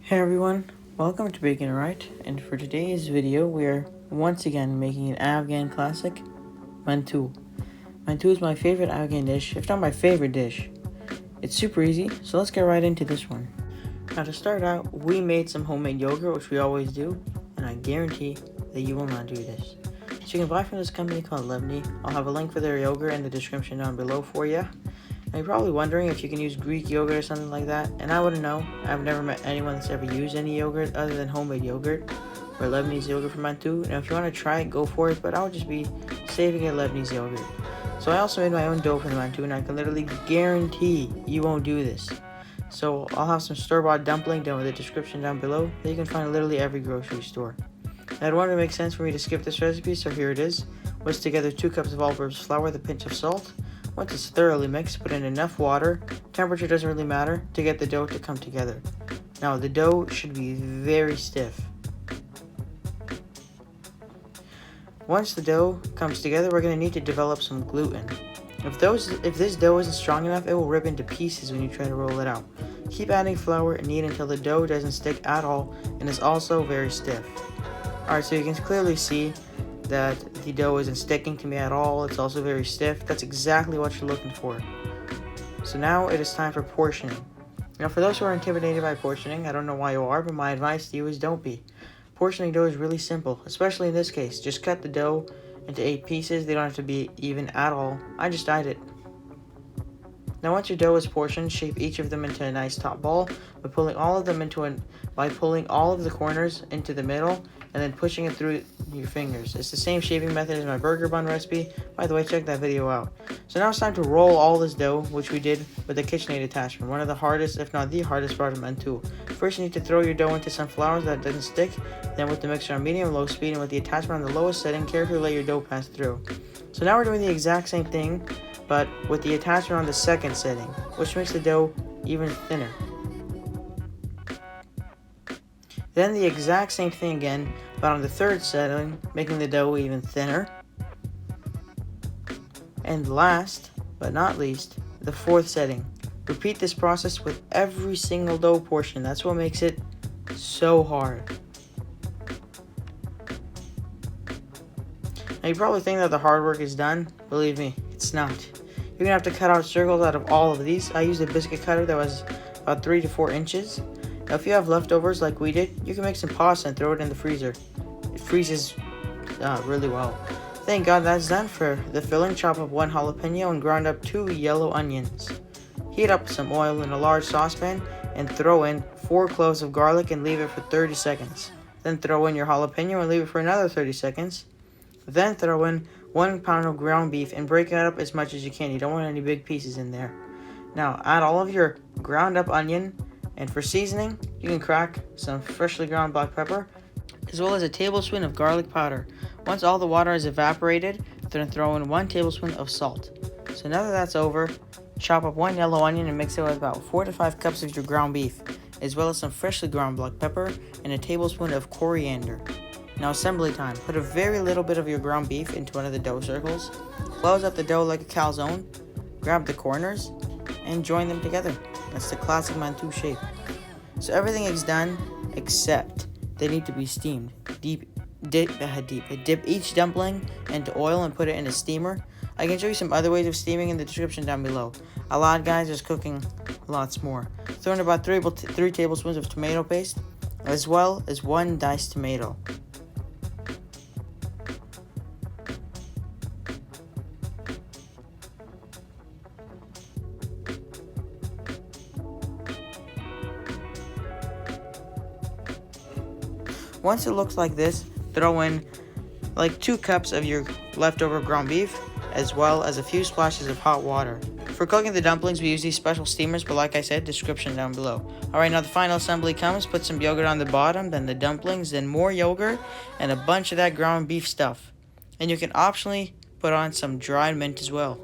Hey everyone, welcome to Bacon Right, and for today's video we are once again making an Afghan classic, Mantu. Mantu is my favorite Afghan dish, if not my favorite dish. It's super easy, so let's get right into this one. Now to start out, we made some homemade yogurt, which we always do, and I guarantee that you will not do this. So you can buy from this company called Lebni. I'll have a link for their yogurt in the description down below for you. Now you're probably wondering if you can use Greek yogurt or something like that, and I wouldn't know. I've never met anyone that's ever used any yogurt other than homemade yogurt or Lebanese yogurt from Mantu. Now if you want to try it, go for it, but I would just be saving a Lebanese yogurt. So I also made my own dough for the Mantu, and I can literally guarantee you won't do this. So I'll have some store-bought dumpling down in the description down below that you can find literally every grocery store. Now it wouldn't make sense for me to skip this recipe, so here it is. Whisk together 2 cups of all-purpose flour with a pinch of salt. Once it's thoroughly mixed, put in enough water, temperature doesn't really matter, to get the dough to come together. Now the dough should be very stiff. Once the dough comes together, we're going to need to develop some gluten. If this dough isn't strong enough, it will rip into pieces when you try to roll it out. Keep adding flour and knead until the dough doesn't stick at all and is also very stiff. Alright, so you can clearly see that the dough isn't sticking to me at all. It's also very stiff. That's exactly what you're looking for. So now it is time for portioning. Now for those who are intimidated by portioning, I don't know why you are, but my advice to you is don't be. Portioning dough is really simple, especially in this case. Just cut the dough into 8 pieces. They don't have to be even at all. I just dyed it. Now once your dough is portioned, shape each of them into a nice top ball by pulling all of the corners into the middle and then pushing it through your fingers. It's the same shaping method as my burger bun recipe. By the way, check that video out. So now it's time to roll all this dough, which we did with the KitchenAid attachment, one of the hardest, if not the hardest part of Mantu. First you need to throw your dough into some flour so that it doesn't stick, then with the mixer on medium and low speed and with the attachment on the lowest setting, carefully let your dough pass through. So now we're doing the exact same thing, but with the attachment on the second setting, which makes the dough even thinner. Then the exact same thing again, but on the third setting, making the dough even thinner. And last, but not least, the fourth setting. Repeat this process with every single dough portion. That's what makes it so hard. Now you probably think that the hard work is done. Believe me, it's not. You're going to have to cut out circles out of all of these. I used a biscuit cutter that was about 3 to 4 inches. Now if you have leftovers like we did, you can make some pasta and throw it in the freezer. It freezes really well. Thank God that's done. For the filling, chop up 1 jalapeno and grind up 2 yellow onions. Heat up some oil in a large saucepan and throw in 4 cloves of garlic and leave it for 30 seconds. Then throw in your jalapeno and leave it for another 30 seconds. Then throw in 1 pound of ground beef and break it up as much as you can. You don't want any big pieces in there. Now add all of your ground up onion, and for seasoning, you can crack some freshly ground black pepper, as well as a tablespoon of garlic powder. Once all the water is evaporated, then throw in 1 tablespoon of salt. So now that that's over, chop up 1 yellow onion and mix it with about 4 to 5 cups of your ground beef, as well as some freshly ground black pepper and a tablespoon of coriander. Now assembly time. Put a very little bit of your ground beef into one of the dough circles, close up the dough like a calzone, grab the corners, and join them together. That's the classic Mantu shape. So everything is done except they need to be steamed. Dip each dumpling into oil and put it in a steamer. I can show you some other ways of steaming in the description down below. A lot of guys are cooking lots more. Throw in about 3 tablespoons of tomato paste, as well as 1 diced tomato. Once it looks like this, throw in like 2 cups of your leftover ground beef, as well as a few splashes of hot water. For cooking the dumplings, we use these special steamers, but like I said, description down below. Alright, now the final assembly comes. Put some yogurt on the bottom, then the dumplings, then more yogurt, and a bunch of that ground beef stuff. And you can optionally put on some dried mint as well.